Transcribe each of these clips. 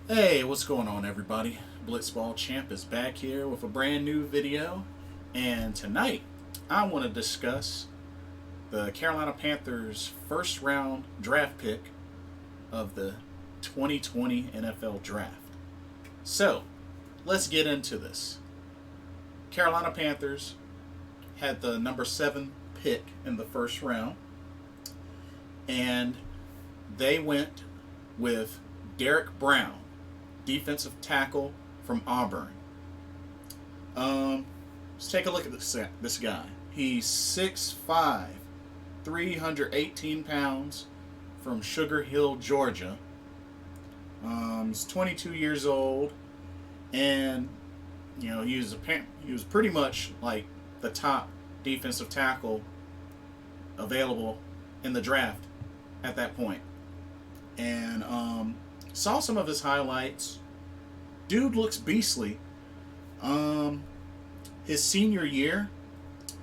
Hey, what's going on, everybody? Blitzball Champ is back here with a brand new video, and tonight I want to discuss the Carolina Panthers' first round draft pick of the 2020 NFL Draft. So, let's get into this. Carolina Panthers had the number 7 pick in the first round, and they went with Derrick Brown, defensive tackle from Auburn. Let's take a look at this guy. He's 6'5", 318 pounds, from Sugar Hill, Georgia. He's 22 years old, and he was pretty much like the top defensive tackle available in the draft at that point. And saw some of his highlights. Dude looks beastly. His senior year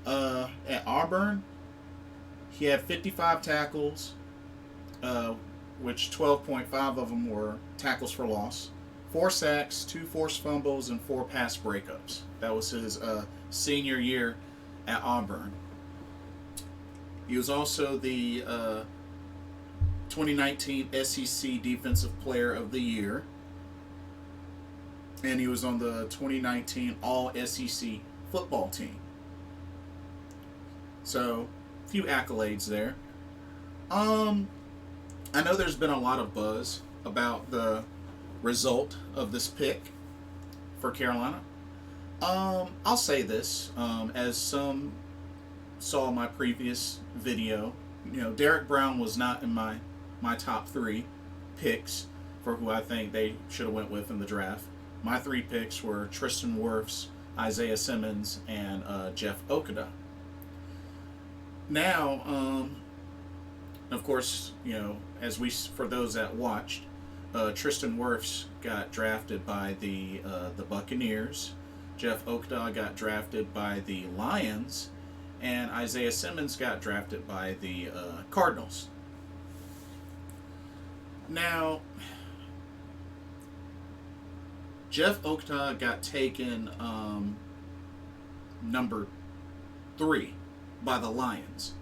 at Auburn, he had 55 tackles, which 12.5 of them were tackles for loss, 4 sacks, 2 forced fumbles, and 4 pass breakups. That was his senior year at Auburn. He was also the 2019 SEC Defensive Player of the Year, and he was on the 2019 All SEC football team. So, a few accolades there. I know there's been a lot of buzz about the result of this pick for Carolina. I'll say this, as some saw my previous video, Derrick Brown was not in my top 3 picks for who I think they should have went with in the draft. My 3 picks were Tristan Wirfs, Isaiah Simmons, and Jeff Okudah. Now, of course, for those that watched, Tristan Wirfs got drafted by the Buccaneers, Jeff Okudah got drafted by the Lions, and Isaiah Simmons got drafted by the Cardinals. Now, Jeff Okudah got taken number 3 by the Lions.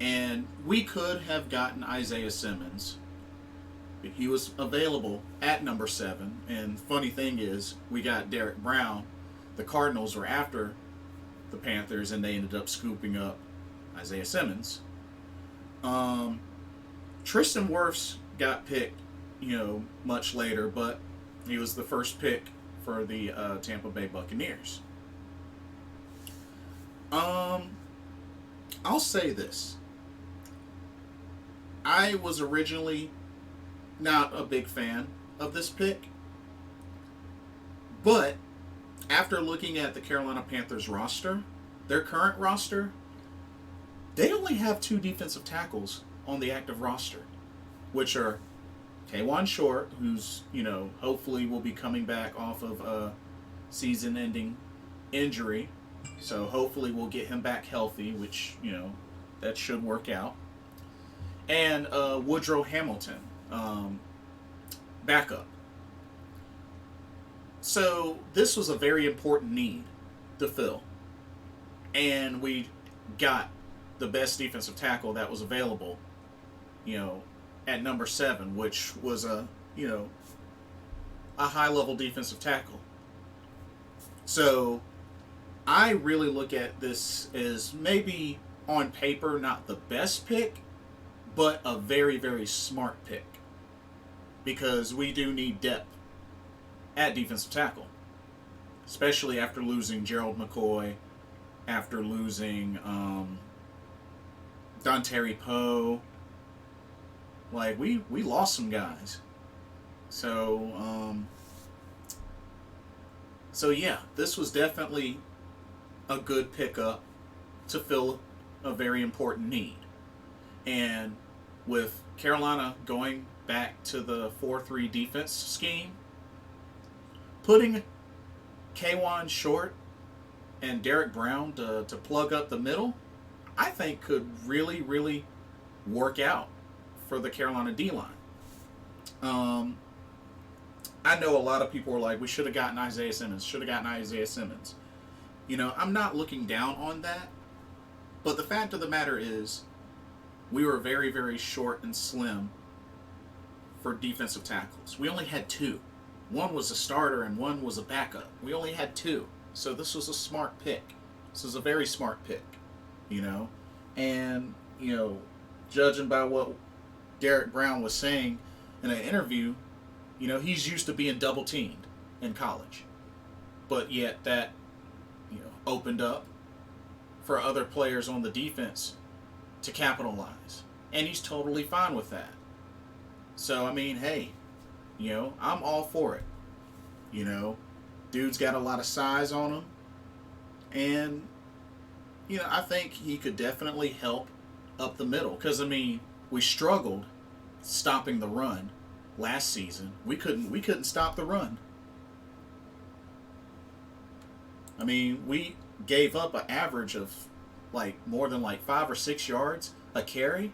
And we could have gotten Isaiah Simmons. He was available at number 7. And funny thing is, we got Derrick Brown. The Cardinals were after the Panthers, and they ended up scooping up Isaiah Simmons. Tristan Wirfs got picked, much later, but he was the first pick for the Tampa Bay Buccaneers. I'll say this. I was originally not a big fan of this pick, but after looking at the Carolina Panthers roster, their current roster, they only have 2 defensive tackles on the active roster, which are Kawann Short, who's, hopefully will be coming back off of a season-ending injury. So hopefully we'll get him back healthy, which, that should work out. And Woodrow Hamilton, backup. So this was a very important need to fill. And we got the best defensive tackle that was available, at number 7, which was a high-level defensive tackle. So I really look at this as maybe on paper not the best pick, but a very, very smart pick, because we do need depth at defensive tackle, especially after losing Gerald McCoy, after losing Dontari Poe. Like, we lost some guys. So yeah, this was definitely a good pickup to fill a very important need. And with Carolina going back to the 4-3 defense scheme, putting Kawann Short and Derrick Brown to plug up the middle, I think could really, really work out for the Carolina D-line. Um, I know a lot of people are like, we should have gotten Isaiah Simmons, should have gotten Isaiah Simmons. I'm not looking down on that, but the fact of the matter is, we were very, very short and slim for defensive tackles. We only had two. One was a starter and one was a backup. We only had two. So this was a smart pick. This was a very smart pick, you know? And, judging by what Derrick Brown was saying in an interview, he's used to being double teamed in college. But yet that, opened up for other players on the defense to capitalize. And he's totally fine with that. So, I mean, hey, I'm all for it. Dude's got a lot of size on him. And, I think he could definitely help up the middle. Because, I mean, we struggled stopping the run last season. We couldn't stop the run. I mean, we gave up an average of more than 5 or 6 yards a carry.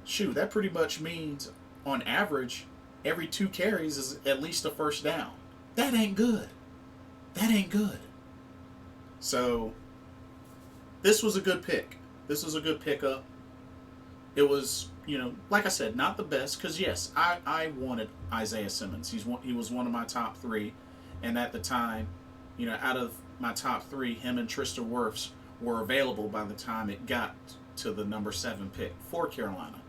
Shoot, that pretty much means on average every 2 carries is at least a first down. That ain't good. That ain't good. So this was a good pick. This was a good pickup. It was, like I said, not the best because yes, I wanted Isaiah Simmons. He was one of my top 3, and at the time, out of my top 3, him and Tristan Wirfs were available by the time it got to the number 7 pick for Carolina.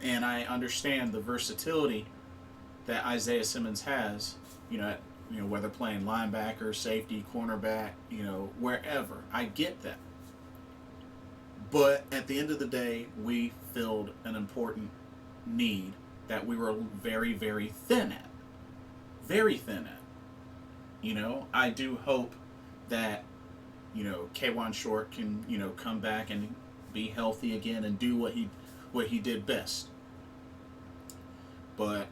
And I understand the versatility that Isaiah Simmons has, whether playing linebacker, safety, cornerback, wherever. I get that. But at the end of the day, we filled an important need that we were very, very thin at. Very thin at. I do hope that, K'Wan Short can, come back and be healthy again and do what he did best. But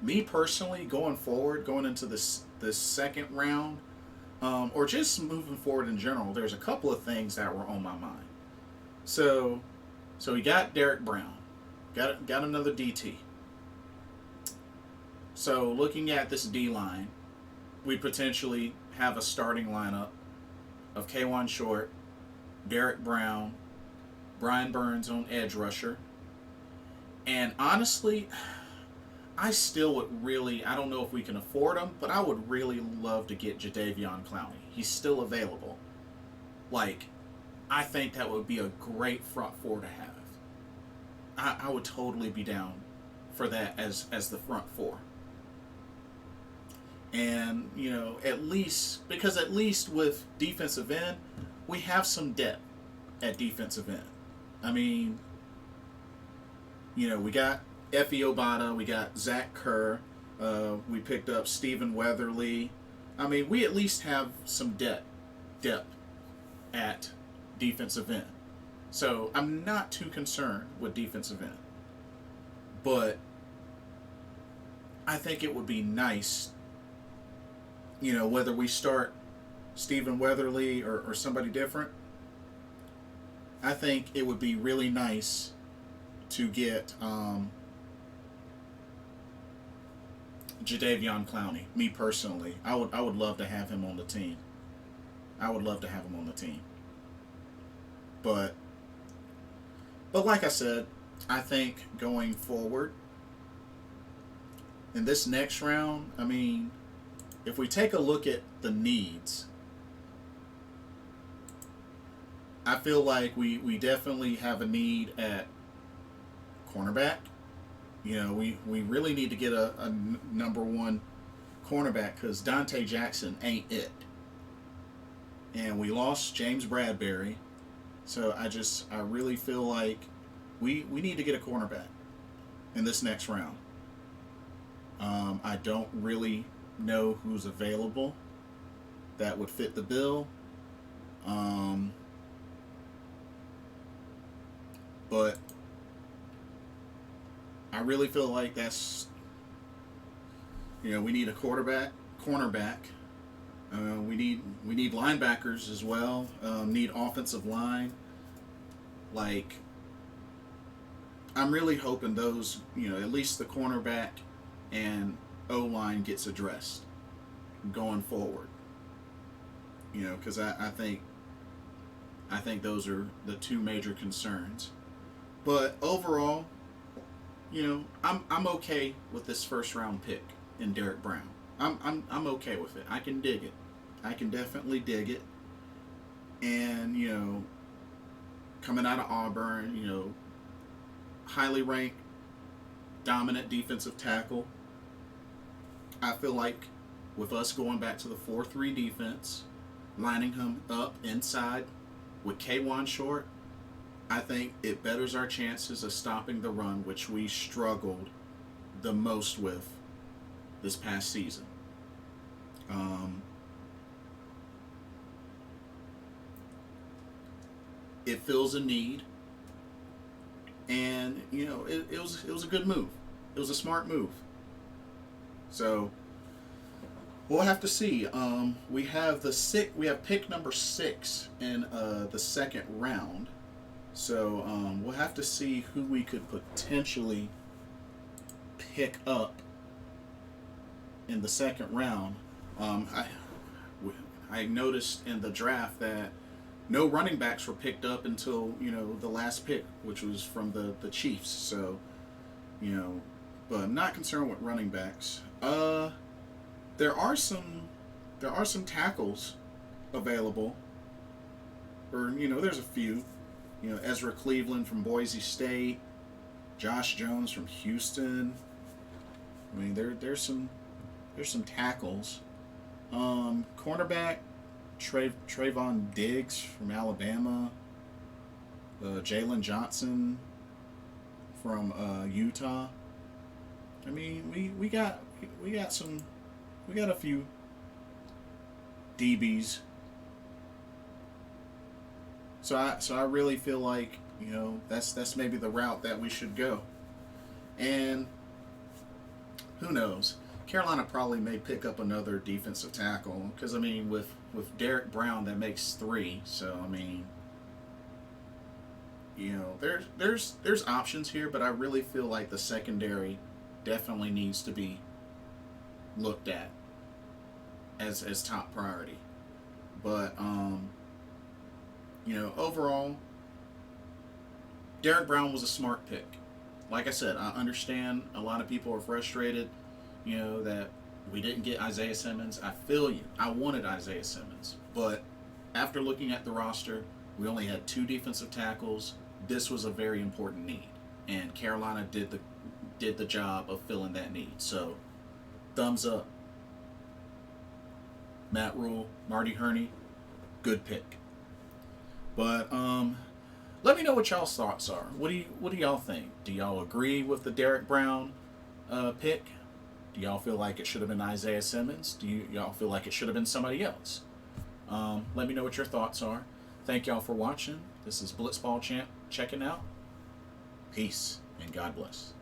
me personally, going into this second round, or just moving forward in general, there's a couple of things that were on my mind. So we got Derrick Brown, got another DT. So looking at this D line, we potentially have a starting lineup of K'Wan Short, Derrick Brown, Brian Burns on edge rusher. And honestly, I still would really, I don't know if we can afford him, but I would really love to get Jadeveon Clowney. He's still available. I think that would be a great front four to have. I would totally be down for that as the front four. And, at least with defensive end, we have some depth at defensive end. I mean, we got Effie Obata, we got Zach Kerr, we picked up Stephen Weatherly. I mean, we at least have some depth at defensive end. So I'm not too concerned with defensive end. But I think it would be nice, whether we start Stephen Weatherly or somebody different, I think it would be really nice to get Jadeveon Clowney. Me personally, I would love to have him on the team. But like I said, I think going forward in this next round, I mean, if we take a look at the needs, I feel like we definitely have a need at cornerback. We really need to get a number 1 cornerback because Dante Jackson ain't it. And we lost James Bradbury. So I really feel like we need to get a cornerback in this next round. I don't really know who's available that would fit the bill. But I really feel like that's, we need a cornerback. We need linebackers as well. Need offensive line. I'm really hoping those, at least the cornerback and O-line gets addressed going forward. Because I think those are the two major concerns. But overall, I'm okay with this first round pick in Derrick Brown. I'm okay with it. I can dig it. I can definitely dig it. And coming out of Auburn, highly ranked, dominant defensive tackle. I feel like with us going back to the 4-3 defense, lining him up inside with K1 short, I think it betters our chances of stopping the run, which we struggled the most with this past season. It fills a need, and it was a good move. It was a smart move. So we'll have to see. We have pick number 6 in the second round. So we'll have to see who we could potentially pick up in the second round. I noticed in the draft that no running backs were picked up until the last pick, which was from the Chiefs. So but I'm not concerned with running backs. There are some tackles available, or there's a few. Ezra Cleveland from Boise State, Josh Jones from Houston. I mean, there's some tackles. Cornerback, Trayvon Diggs from Alabama. Jalen Johnson from Utah. I mean, we got a few DBs. So I really feel like that's maybe the route that we should go. And who knows? Carolina probably may pick up another defensive tackle because with Derrick Brown that makes 3. So there's options here, but I really feel like the secondary definitely needs to be looked at as top priority. But overall, Derrick Brown was a smart pick. Like I said, I understand a lot of people are frustrated, that we didn't get Isaiah Simmons. I feel you. I wanted Isaiah Simmons. But after looking at the roster, we only had 2 defensive tackles. This was a very important need. And Carolina did the job of filling that need. So, thumbs up. Matt Rule, Marty Herney, good pick. But let me know what y'all's thoughts are. What do y'all think? Do y'all agree with the Derrick Brown pick? Do y'all feel like it should have been Isaiah Simmons? Do y'all feel like it should have been somebody else? Let me know what your thoughts are. Thank y'all for watching. This is Blitzball Champ checking out. Peace and God bless.